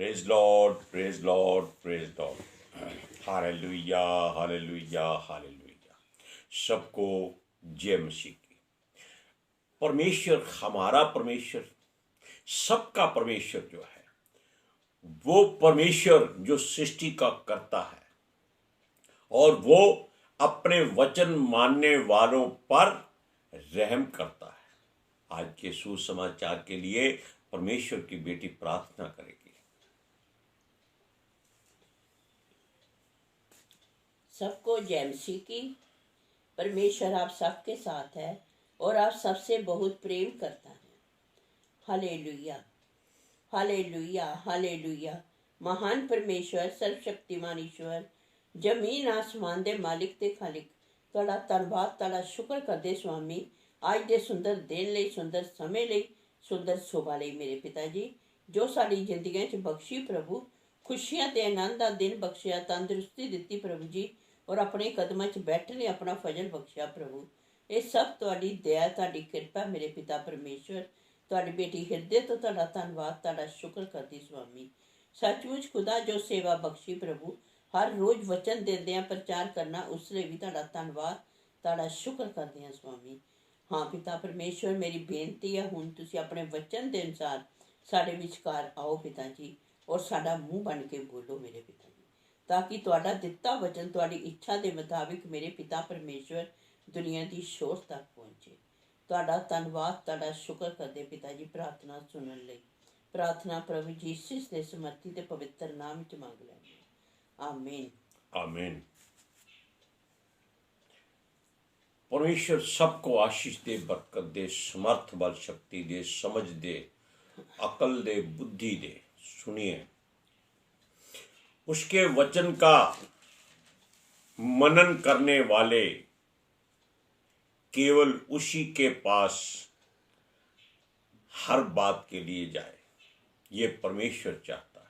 Praise Lord, praise Lord, praise Lord. Hallelujah, hallelujah, hallelujah. सबको जय मसीह की। परमेश्वर, हमारा परमेश्वर, सबका परमेश्वर जो है, वो परमेश्वर जो सृष्टि का करता है और वो अपने वचन मानने वालों पर रहम करता है। आज के सुसमाचार के लिए परमेश्वर की बेटी प्रार्थना करेगी। सबको जय मसीह की। परमेश्वर आप सबके साथ है और आप सबसे बहुत प्रेम करता है। Hallelujah, hallelujah, hallelujah. महान परमेश्वर, सर्वशक्तिमान ईश्वर, जमीन आसमान दे मालिक ते खालिक, तुहाडा धन्नवाद, तुहाडा शुक्र करदे स्वामी, अज दे सुंदर दिन लई, सुंदर समय लई, सुंदर सुबह लई मेरे पिता जी, जो साडी जिंदगी च बख्शी प्रभु, खुशियां ते आनंद दा दिन बख्शिया, तंदुरुस्ती दित्ती प्रभु जी, और अपने कदमां च बैठने अपना फजल बख्शिया प्रभु। ये सब तुहाडी दया, तुहाडी कृपा मेरे पिता परमेश्वर। तुहाडी बेटी हिरदे तो तुहाडा धन्नवाद, तुहाडा शुक्र करदी स्वामी। सचमुच खुदा जो सेवा बख्शी प्रभु, हर रोज वचन देंदियां प्रचार करना, उसले भी तुहाडा धन्नवाद, तुहाडा शुक्र करदे हां स्वामी। हाँ पिता परमेश्वर, मेरी बेनती है हुण तुसीं अपने वचन के अनुसार साडे विचकार आओ पिता जी, और साडा मूँह बन के बोलो मेरे पिता जी, ताकि तुहाडा दिता वचन तुहाडी इच्छा के मुताबिक मेरे पिता परमेश्वर दुनिया की शोर तक पहुँचे। तुहाडा धन्नवाद, तुहाडा शुक्र करदे पिता जी, प्रार्थना सुनने लई। प्रार्थना प्रभु जीसस के समर्थी ते पवित्र नाम च मंग लैंदे, आमीन, आमीन। परमेश्वर सबको आशीष दे, बरकत दे, समर्थ, बल, शक्ति दे, समझ दे, अकल दे, बुद्धि दे। सुनिए, उसके वचन का मनन करने वाले केवल उसी के पास हर बात के लिए जाए। ये परमेश्वर चाहता है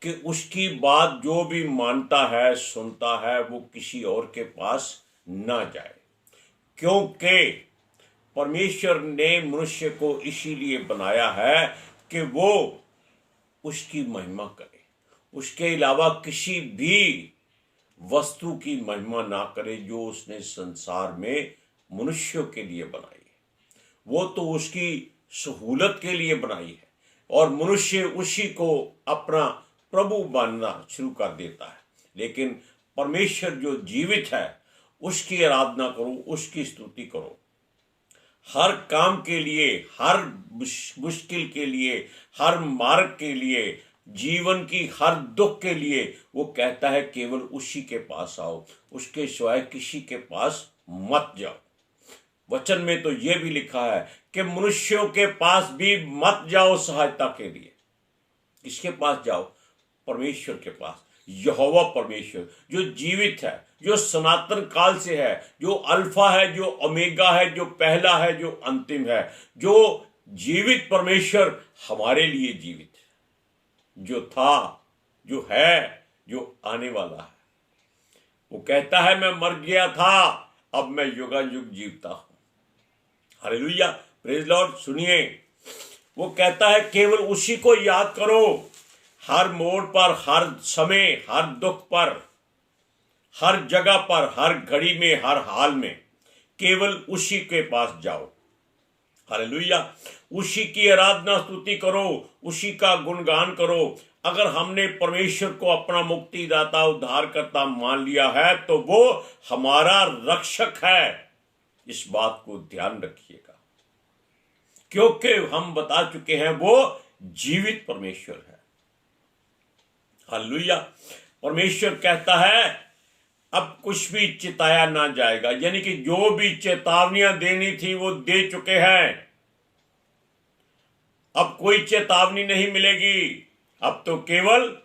कि उसकी बात जो भी मानता है, सुनता है, वो किसी और के पास ना जाए, क्योंकि परमेश्वर ने मनुष्य को इसीलिए बनाया है कि वो उसकी महिमा करे। उसके अलावा किसी भी वस्तु की महिमा ना करे जो उसने संसार में मनुष्यों के लिए बनाई है। वो तो उसकी सहूलत के लिए बनाई है और मनुष्य उसी को अपना प्रभु मानना शुरू कर देता है। लेकिन परमेश्वर जो जीवित है, उसकी आराधना करो, उसकी स्तुति करो। हर काम के लिए, हर मुश्किल के लिए, हर मार्ग के लिए, जीवन की हर दुख के लिए वो कहता है केवल उसी के पास आओ, उसके सिवाय किसी के पास मत जाओ। वचन में तो यह भी लिखा है कि मनुष्यों के पास भी मत जाओ सहायता के लिए। किसके पास जाओ? परमेश्वर के पास। यहोवा परमेश्वर जो जीवित है, जो सनातन काल से है, जो अल्फा है, जो ओमेगा है, जो पहला है, जो अंतिम है, जो जीवित परमेश्वर हमारे लिए जीवित है, जो था, जो है, जो आने वाला है। वो कहता है मैं मर गया था, अब मैं युगायुग जीवता हूं। Hallelujah, praise Lord. सुनिए, वो कहता है केवल उसी को याद करो, हर मोड़ पर, हर समय, हर दुख पर, हर जगह पर, हर घड़ी में, हर हाल में केवल उसी के पास जाओ। हालेलुया, उसी की आराधना स्तुति करो, उसी का गुणगान करो। अगर हमने परमेश्वर को अपना मुक्तिदाता, उद्धारकर्ता मान लिया है तो वो हमारा रक्षक है। इस बात को ध्यान रखिएगा, क्योंकि हम बता चुके हैं वो जीवित परमेश्वर है। हालेलुया। परमेश्वर कहता है अब कुछ भी चिताया ना जाएगा, यानी कि जो भी चेतावनियां देनी थी वो दे चुके हैं। अब कोई चेतावनी नहीं मिलेगी, अब तो केवल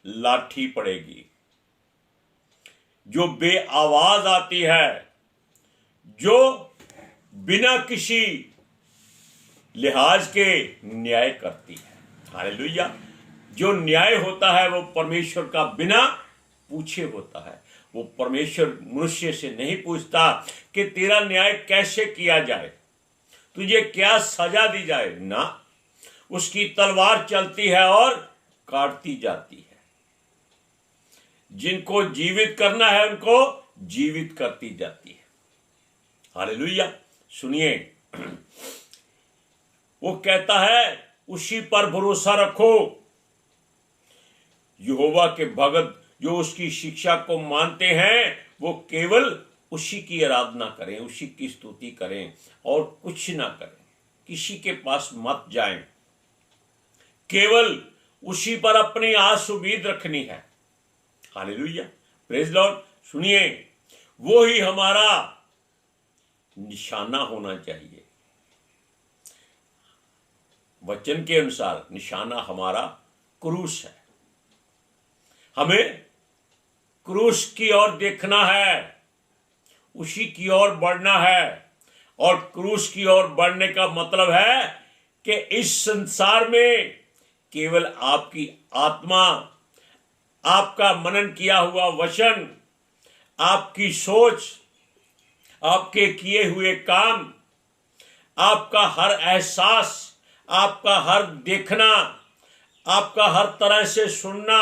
लाठी पड़ेगी जो बेआवाज आती है, जो बिना किसी लिहाज के न्याय करती है। हालेलुया। जो न्याय होता है वो परमेश्वर का बिना पूछे होता है। वो परमेश्वर मनुष्य से नहीं पूछता कि तेरा न्याय कैसे किया जाए, तुझे क्या सजा दी जाए। ना, उसकी तलवार चलती है और काटती जाती है, जिनको जीवित करना है उनको जीवित करती जाती है। हालेलुया। सुनिए, वो कहता है उसी पर भरोसा रखो। यहोवा के भगत जो उसकी शिक्षा को मानते हैं वो केवल उसी की आराधना करें, उसी की स्तुति करें और कुछ ना करें, किसी के पास मत जाएं, केवल उसी पर अपनी आस उम्मीद रखनी है। Hallelujah, praise Lord. सुनिए, वो ही हमारा निशाना होना चाहिए। वचन के अनुसार निशाना हमारा क्रूस है। हमें क्रूस की ओर देखना है, उसी की ओर बढ़ना है। और क्रूस की ओर बढ़ने का मतलब है कि इस संसार में केवल आपकी आत्मा, आपका मनन किया हुआ वचन, आपकी सोच, आपके किए हुए काम, आपका हर एहसास, आपका हर देखना, आपका हर तरह से सुनना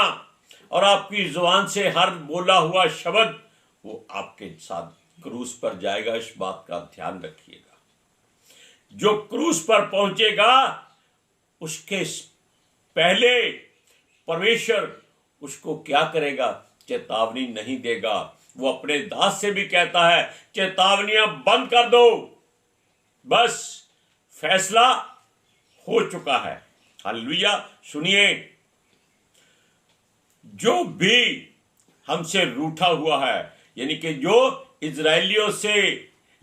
और आपकी जुबान से हर बोला हुआ शब्द वो आपके साथ क्रूस पर जाएगा। इस बात का ध्यान रखिएगा। जो क्रूस पर पहुंचेगा उसके पहले परमेश्वर उसको क्या करेगा? चेतावनी नहीं देगा। वो अपने दास से भी कहता है चेतावनियां बंद कर दो, बस फैसला हो चुका है। हालेलुया। सुनिए, जो भी हमसे रूठा हुआ है, यानी कि जो इजरायलियों से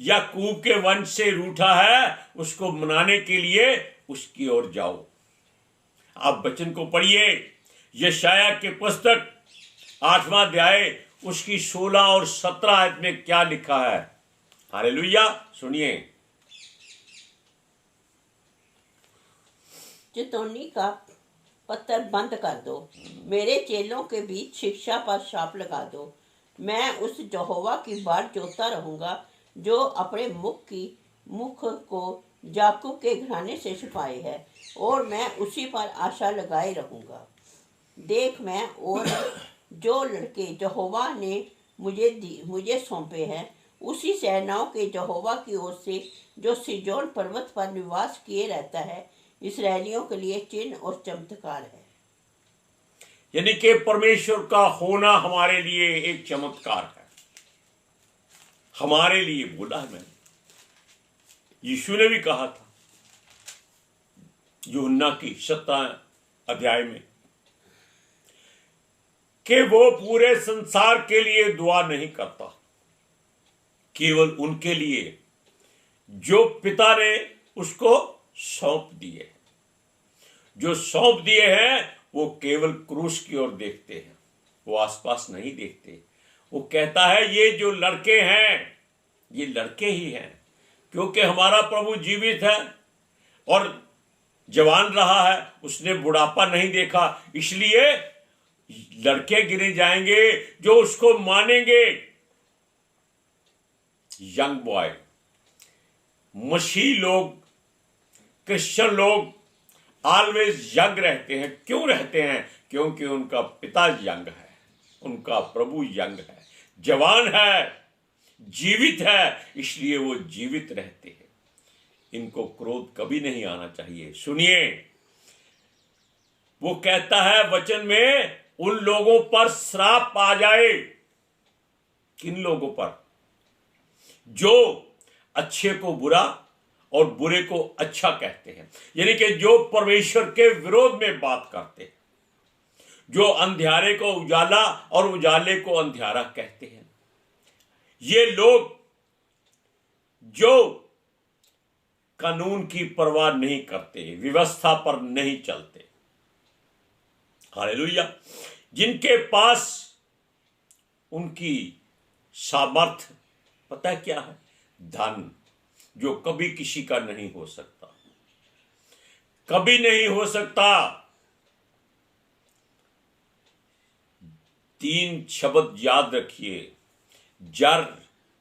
याकूब के वंश से रूठा है, उसको मनाने के लिए उसकी ओर जाओ। आप वचन को पढ़िए। यशाया के पुस्तक 8वां अध्याय उसकी 16 और 17 आयत में क्या लिखा है। हालेलुया। सुनिए। चितौनी का पत्थर बंद कर दो, मेरे चेलों के बीच शिक्षा पर छाप लगा दो। मैं उस यहोवा की बाट जोता रहूंगा जो अपने मुख को याकूब के घराने से छुपाए है, और मैं उसी पर आशा लगाए रहूंगा। देख, मैं और जो लड़के यहोवा ने मुझे सौंपे हैं, उसी सेनाओं के यहोवा की ओर से जो सिजोन पर्वत पर निवास किए रहता है, इस्राएलियों के लिए चिन्ह और चमत्कार है। यानी कि परमेश्वर का होना हमारे लिए एक चमत्कार है। हमारे लिए बोला है। मैंने, यीशु ने भी कहा था यूहन्ना की 17 अध्याय में कि वो पूरे संसार के लिए दुआ नहीं करता, केवल उनके लिए जो पिता ने उसको सौंप दिए। जो सौंप दिए हैं वो केवल क्रूस की ओर देखते हैं, वो आसपास नहीं देखते। वो कहता है ये जो लड़के हैं ये लड़के ही हैं, क्योंकि हमारा प्रभु जीवित है और जवान रहा है, उसने बुढ़ापा नहीं देखा। इसलिए लड़के गिने जाएंगे जो उसको मानेंगे। यंग बॉय, मसीह लोग, क्रिश्चियन लोग ऑलवेज यंग रहते हैं। क्यों रहते हैं? क्योंकि उनका पिता यंग है, उनका प्रभु यंग है, जवान है, जीवित है, इसलिए वो जीवित रहते हैं। इनको क्रोध कभी नहीं आना चाहिए। सुनिए, वो कहता है वचन में उन लोगों पर श्राप आ जाए। किन लोगों पर? जो अच्छे को बुरा और बुरे को अच्छा कहते हैं, यानी कि जो परमेश्वर के विरोध में बात करते हैं, जो अंधियारे को उजाला और उजाले को अंधियारा कहते हैं। ये लोग जो कानून की परवाह नहीं करते, व्यवस्था पर नहीं चलते। हालेलुया। जिनके पास उनकी सामर्थ्य पता है क्या है? धन, जो कभी किसी का नहीं हो सकता, कभी नहीं हो सकता। 3 शब्द याद रखिए, जर,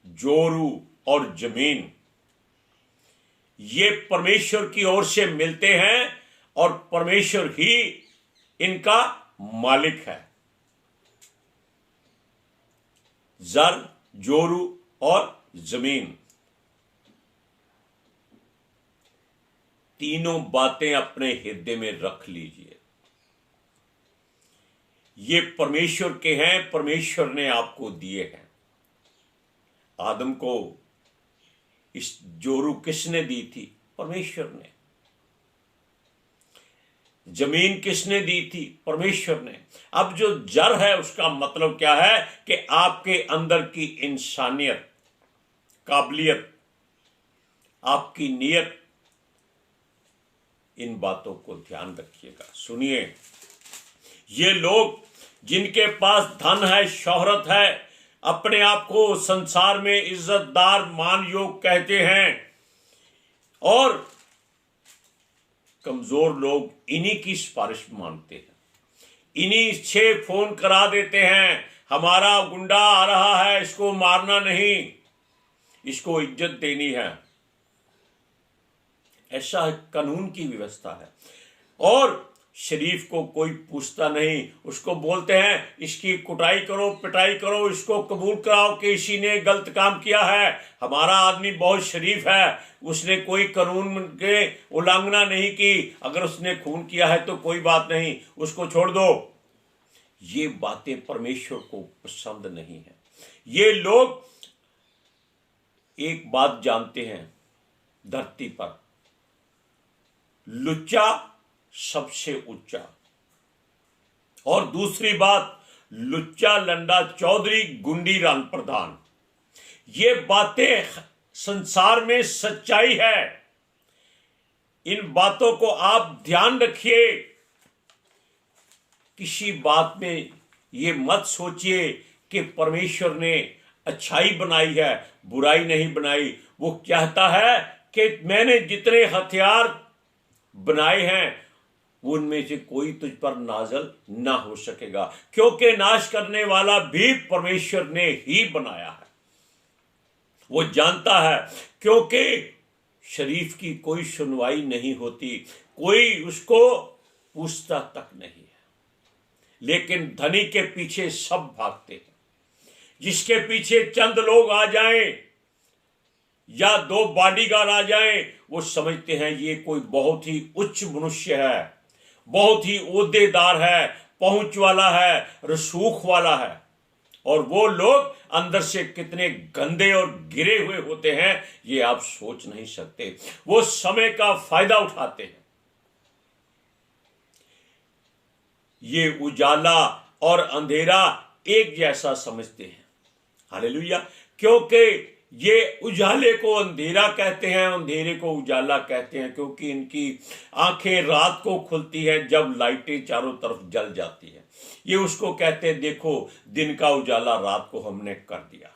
जोरू और जमीन। ये परमेश्वर की ओर से मिलते हैं और परमेश्वर ही इनका मालिक है। जर, जोरू और जमीन, तीनों बातें अपने हृदय में रख लीजिए। ये परमेश्वर के हैं, परमेश्वर ने आपको दिए हैं। आदम को इस जोरू किसने दी थी? परमेश्वर ने। जमीन किसने दी थी? परमेश्वर ने। अब जो जर है उसका मतलब क्या है कि आपके अंदर की इंसानियत, काबिलियत, आपकी नीयत, इन बातों को ध्यान रखिएगा। सुनिए, ये लोग जिनके पास धन है, शोहरत है, अपने आप को संसार में इज्जतदार, मान योग कहते हैं, और कमजोर लोग इन्हीं की सिफारिश मानते हैं, इन्हीं से फोन करा देते हैं, हमारा गुंडा आ रहा है, इसको मारना नहीं, इसको इज्जत देनी है। ऐसा कानून की व्यवस्था है। और शरीफ को कोई पूछता नहीं, उसको बोलते हैं इसकी कुटाई करो, पिटाई करो, इसको कबूल कराओ कि इसी ने गलत काम किया है। हमारा आदमी बहुत शरीफ है, उसने कोई कानून के उल्लंघना नहीं की, अगर उसने खून किया है तो कोई बात नहीं, उसको छोड़ दो। ये बातें परमेश्वर को पसंद नहीं है। ये लोग एक बात जानते हैं, धरती पर लुच्चा सबसे ऊंचा, और दूसरी बात, लुच्चा लंडा चौधरी गुंडी रान प्रधान। ये बातें संसार में सच्चाई है। इन बातों को आप ध्यान रखिए। किसी बात में ये मत सोचिए कि परमेश्वर ने अच्छाई बनाई है, बुराई नहीं बनाई। वो कहता है कि मैंने जितने हथियार बनाए हैं उनमें से कोई तुझ पर नाजल ना हो सकेगा, क्योंकि नाश करने वाला भी परमेश्वर ने ही बनाया है। वो जानता है, क्योंकि शरीफ की कोई सुनवाई नहीं होती, कोई उसको पूछता तक नहीं है। लेकिन धनी के पीछे सब भागते हैं। जिसके पीछे चंद लोग आ जाएं या 2 बॉडीगार्ड आ जाएं, वो समझते हैं ये कोई बहुत ही उच्च मनुष्य है, बहुत ही ओहदेदार है, पहुंच वाला है, रसूख वाला है। और वो लोग अंदर से कितने गंदे और गिरे हुए होते हैं ये आप सोच नहीं सकते। वो समय का फायदा उठाते हैं। ये उजाला और अंधेरा एक जैसा समझते हैं। हालेलुया। क्योंकि ये उजाले को अंधेरा कहते हैं, अंधेरे को उजाला कहते हैं, क्योंकि इनकी आंखें रात को खुलती हैं जब लाइटें चारों तरफ जल जाती है। ये उसको कहते हैं, देखो दिन का उजाला रात को हमने कर दिया।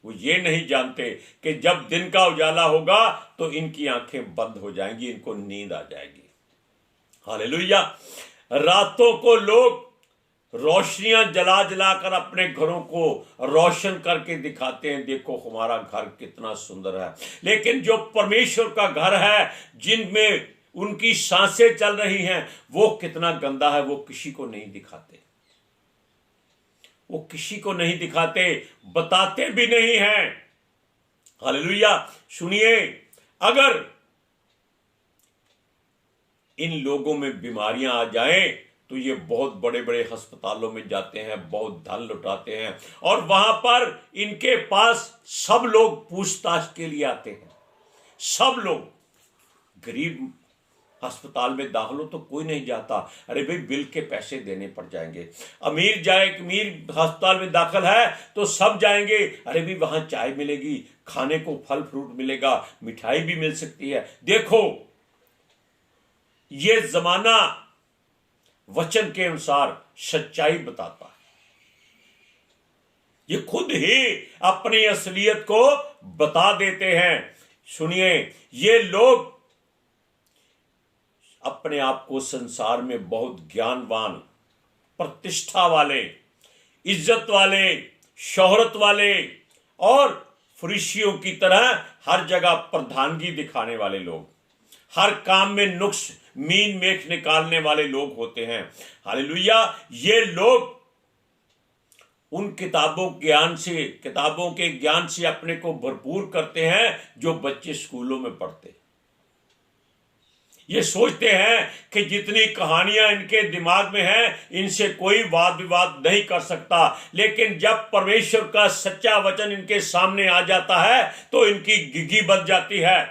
वो ये नहीं जानते कि जब दिन का उजाला होगा तो इनकी आंखें बंद हो जाएंगी, इनको नींद आ जाएगी। हालेलुया। रातों को लोग रोशनियां जला जलाकर अपने घरों को रोशन करके दिखाते हैं, देखो हमारा घर कितना सुंदर है। लेकिन जो परमेश्वर का घर है, जिनमें उनकी सांसें चल रही हैं, वो कितना गंदा है, वो किसी को नहीं दिखाते। वो किसी को नहीं दिखाते, बताते भी नहीं हैं। हालेलुया। सुनिए, अगर इन लोगों में बीमारियां आ जाएं तो ये बहुत बड़े बड़े अस्पतालों में जाते हैं, बहुत धन लुटाते हैं, और वहां पर इनके पास सब लोग पूछताछ के लिए आते हैं। सब लोग। गरीब अस्पताल में दाखिल हो तो कोई नहीं जाता, अरे भाई बिल के पैसे देने पड़ जाएंगे। अमीर अस्पताल में दाखिल है तो सब जाएंगे, अरे भाई वहां चाय मिलेगी, खाने को फल फ्रूट मिलेगा, मिठाई भी मिल सकती है। देखो, ये जमाना वचन के अनुसार सच्चाई बताता है। ये खुद ही अपनी असलियत को बता देते हैं। सुनिए, ये लोग अपने आप को संसार में बहुत ज्ञानवान, प्रतिष्ठा वाले, इज्जत वाले, शोहरत वाले और फरीसियों की तरह हर जगह प्रधानगी दिखाने वाले लोग, हर काम में नुक्स मीन मेख निकालने वाले लोग होते हैं। हालेलुया। ये लोग उन किताबों के ज्ञान से अपने को भरपूर करते हैं जो बच्चे स्कूलों में पढ़ते हैं। ये सोचते हैं कि जितनी कहानियां इनके दिमाग में हैं, इनसे कोई वाद विवाद नहीं कर सकता। लेकिन जब परमेश्वर का सच्चा वचन इनके सामने आ जाता है तो इनकी गिगी बच जाती है।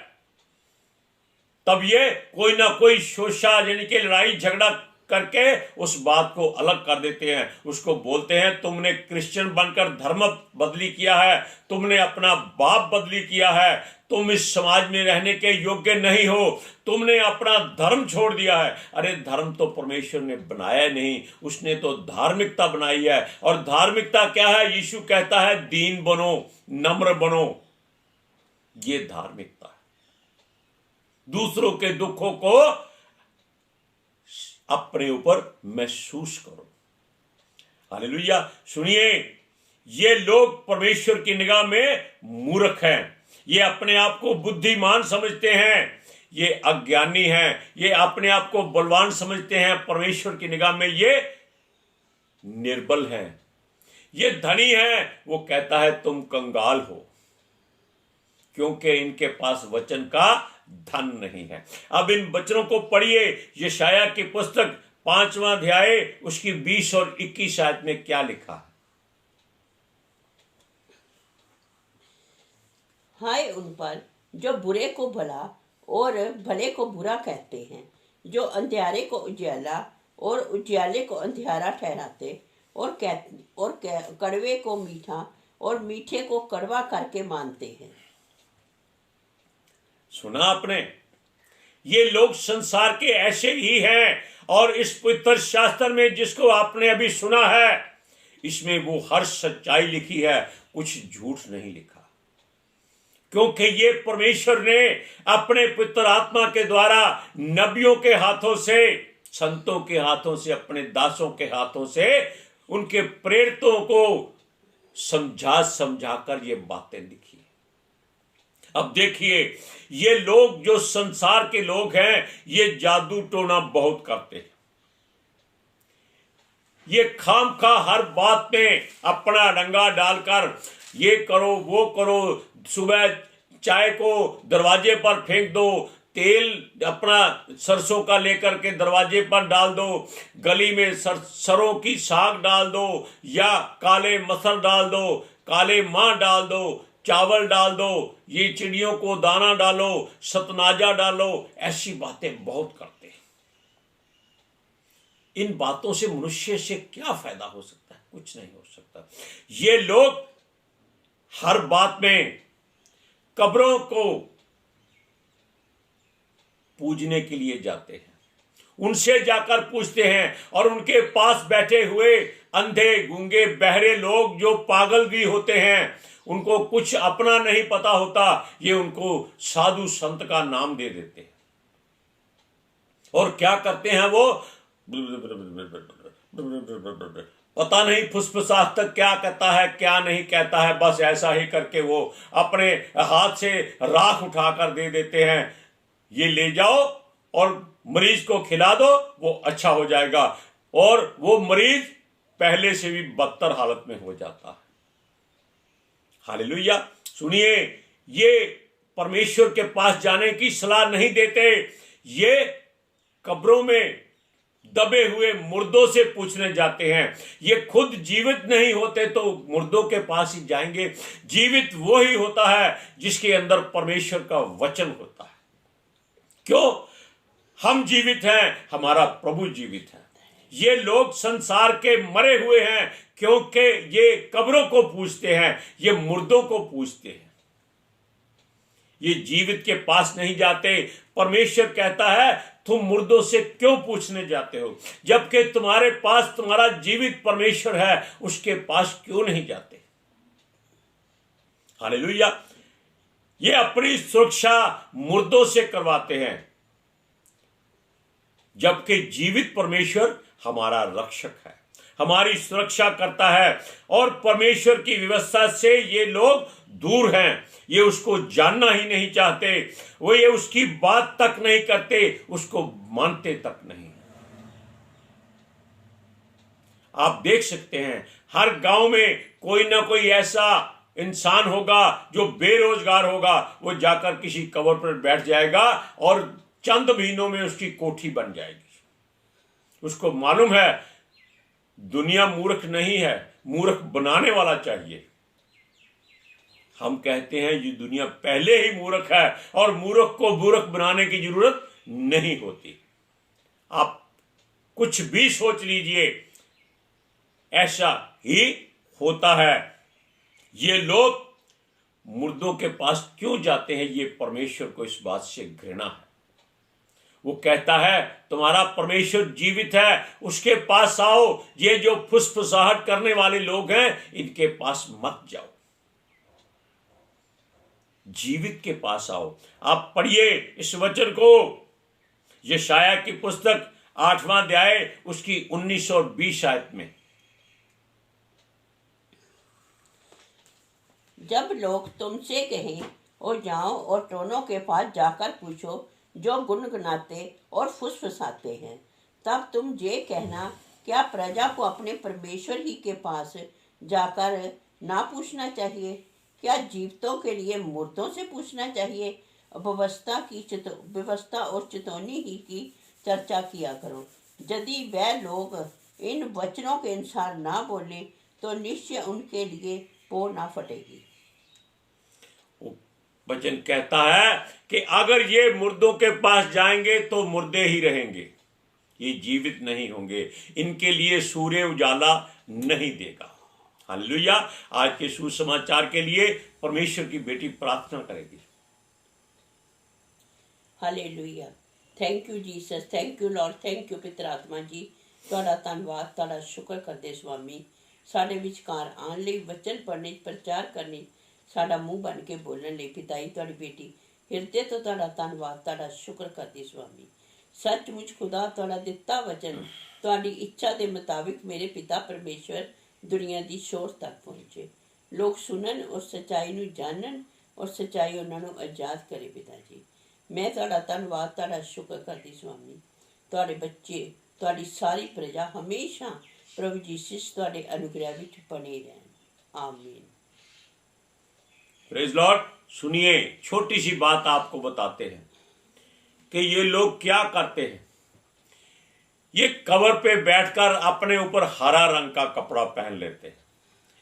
तब ये कोई ना कोई शोषा यानी कि लड़ाई झगड़ा करके उस बात को अलग कर देते हैं। उसको बोलते हैं तुमने क्रिश्चियन बनकर धर्म बदली किया है, तुमने अपना बाप बदली किया है, तुम इस समाज में रहने के योग्य नहीं हो, तुमने अपना धर्म छोड़ दिया है। अरे धर्म तो परमेश्वर ने बनाया नहीं, उसने तो धार्मिकता बनाई है। और धार्मिकता क्या है? यीशु कहता है दीन बनो, नम्र बनो। ये धार्मिकता है। दूसरों के दुखों को अपने ऊपर महसूस करो। हालेलुया। सुनिए, ये लोग परमेश्वर की निगाह में मूर्ख हैं। ये अपने आप को बुद्धिमान समझते हैं, ये अज्ञानी हैं। ये अपने आप को बलवान समझते हैं, परमेश्वर की निगाह में ये निर्बल हैं। ये धनी हैं, वो कहता है तुम कंगाल हो, क्योंकि इनके पास वचन का धन नहीं है। अब इन वचनों को पढ़िए। यशाया की पुस्तक 5वां अध्याय उसकी 20 और 21 आयत में क्या लिखा है? हाय उन पर जो बुरे को भला और भले को बुरा कहते हैं, जो अंधियारे को उजियाला और उजियाले को अंधियारा ठहराते और कड़वे को मीठा और मीठे को कड़वा करके मानते हैं। सुना आपने? ये लोग संसार के ऐसे ही हैं। और इस पवित्र शास्त्र में जिसको आपने अभी सुना है, इसमें वो हर सच्चाई लिखी है, कुछ झूठ नहीं लिखा। क्योंकि ये परमेश्वर ने अपने पवित्र आत्मा के द्वारा नबियों के हाथों से, संतों के हाथों से, अपने दासों के हाथों से उनके प्रेरितों को समझा कर ये बातें लिखी। अब देखिए, ये लोग जो संसार के लोग हैं, ये जादू टोना बहुत करते हैं। ये खामखा हर बात में अपना रंगा डालकर ये करो वो करो, सुबह चाय को दरवाजे पर फेंक दो, तेल अपना सरसों का लेकर के दरवाजे पर डाल दो, गली में सरों की साग डाल दो, या काले मसर डाल दो, काले मां डाल दो, चावल डाल दो, ये चिड़ियों को दाना डालो, सतनाजा डालो, ऐसी बातें बहुत करते हैं। इन बातों से मनुष्य से क्या फायदा हो सकता है? कुछ नहीं हो सकता। ये लोग हर बात में कब्रों को पूजने के लिए जाते हैं, उनसे जाकर पूछते हैं, और उनके पास बैठे हुए अंधे गूंगे बहरे लोग जो पागल भी होते हैं, उनको कुछ अपना नहीं पता होता, ये उनको साधु संत का नाम दे देते हैं। और क्या करते हैं वो? पता नहीं फुसफुसाहट तक क्या कहता है क्या नहीं कहता है, बस ऐसा ही करके वो अपने हाथ से राख उठाकर दे देते हैं। ये ले जाओ और मरीज को खिला दो, वो अच्छा हो जाएगा। और वो मरीज पहले से भी बदतर हालत में हो जाता है। हालेलुया। सुनिए, ये परमेश्वर के पास जाने की सलाह नहीं देते। ये कब्रों में दबे हुए मुर्दों से पूछने जाते हैं। ये खुद जीवित नहीं होते तो मुर्दों के पास ही जाएंगे। जीवित वो ही होता है जिसके अंदर परमेश्वर का वचन होता है। क्यों? हम जीवित हैं, हमारा प्रभु जीवित है। ये लोग संसार के मरे हुए हैं, क्योंकि ये कब्रों को पूजते हैं, ये मुर्दों को पूजते हैं, ये जीवित के पास नहीं जाते। परमेश्वर कहता है तुम मुर्दों से क्यों पूछने जाते हो, जबकि तुम्हारे पास तुम्हारा जीवित परमेश्वर है, उसके पास क्यों नहीं जाते? हालेलुया। ये अपनी सुरक्षा मुर्दों से करवाते हैं, जबकि जीवित परमेश्वर हमारा रक्षक है, हमारी सुरक्षा करता है, और परमेश्वर की व्यवस्था से ये लोग दूर हैं। ये उसको जानना ही नहीं चाहते, वो ये उसकी बात तक नहीं करते, उसको मानते तक नहीं। आप देख सकते हैं हर गांव में कोई ना कोई ऐसा इंसान होगा जो बेरोजगार होगा, वो जाकर किसी कबर पर बैठ जाएगा और चंद महीनों में उसकी कोठी बन जाएगी। उसको मालूम है दुनिया मूर्ख नहीं है, मूर्ख बनाने वाला चाहिए। हम कहते हैं ये दुनिया पहले ही मूर्ख है और मूर्ख को मूर्ख बनाने की जरूरत नहीं होती। आप कुछ भी सोच लीजिए, ऐसा ही होता है। ये लोग मुर्दों के पास क्यों जाते हैं, ये परमेश्वर को इस बात से घृणा है। वो कहता है तुम्हारा परमेश्वर जीवित है, उसके पास आओ। ये जो फुसफुसाहट करने वाले लोग हैं, इनके पास मत जाओ, जीवित के पास आओ। आप पढ़िए इस वचन को, यशायाह की पुस्तक 8वां अध्याय उसकी 19 और 20 आयत में। जब लोग तुमसे कहें और जाओ और टोनों के पास जाकर पूछो जो गुनगुनाते और फुसफुसाते हैं, तब तुम ये कहना, क्या प्रजा को अपने परमेश्वर ही के पास जाकर ना पूछना चाहिए? क्या जीवितों के लिए मुर्दों से पूछना चाहिए? व्यवस्था और चितौनी ही की चर्चा किया करो। यदि वह लोग इन वचनों के अनुसार ना बोले तो निश्चय उनके लिए पो ना फटेगी। वचन कहता है कि अगर ये मुर्दों के पास जाएंगे तो मुर्दे ही रहेंगे, ये जीवित नहीं होंगे, इनके लिए सूर्य उजाला नहीं देगा। हालेलुया। आज के सुसमाचार के लिए परमेश्वर की बेटी प्रार्थना करेगी। Hallelujah. Thank you Jesus, thank you Lord, thank you पितर आत्मा जी। तुहाडा धन्नवाद, तुहाडा शुक्र करदे स्वामी, साडे विचकार आने लई, वचन पढ़ने, प्रचार करने, साडा मुंह बन के बोलने लई पिता जी तुहाडी बेटी हिरदे तो तुहाडा धन्नवाद, तुहाडा शुक्र करदी स्वामी। सचमुच खुदा तुहाडा दिता वचन तुहाडी इच्छा के मुताबिक मेरे पिता परमेश्वर दुनिया की शोर तक पहुँचे, लोग सुनन और सच्चाई नूं जानन और सच्चाई उन्हां नूं आजाद करे। पिता जी मैं तुहाडा धन्नवाद, तुहाडा शुक्र करदी स्वामी। तुहाडे बच्चे, तुहाडी सारी प्रजा हमेशा प्रभु जीसस तुहाडे अनुग्रह विच बने रहन। आमीन। Praise Lord. सुनिए, छोटी सी बात आपको बताते हैं कि ये लोग क्या करते हैं। ये कबर पे बैठकर अपने ऊपर हरा रंग का कपड़ा पहन लेते हैं,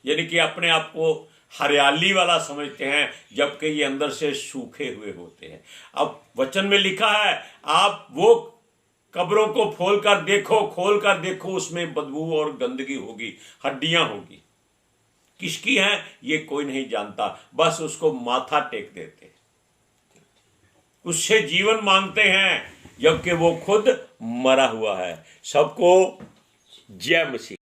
यानी कि अपने आप को हरियाली वाला समझते हैं, जबकि ये अंदर से सूखे हुए होते हैं। अब वचन में लिखा है, आप वो कब्रों को खोल कर देखो, उसमें बदबू और गंदगी होगी, हड्डियां होगी। किसकी हैं ये कोई नहीं जानता, बस उसको माथा टेक देते, उससे जीवन मांगते हैं, जबकि वो खुद मरा हुआ है। सबको जय मसीह।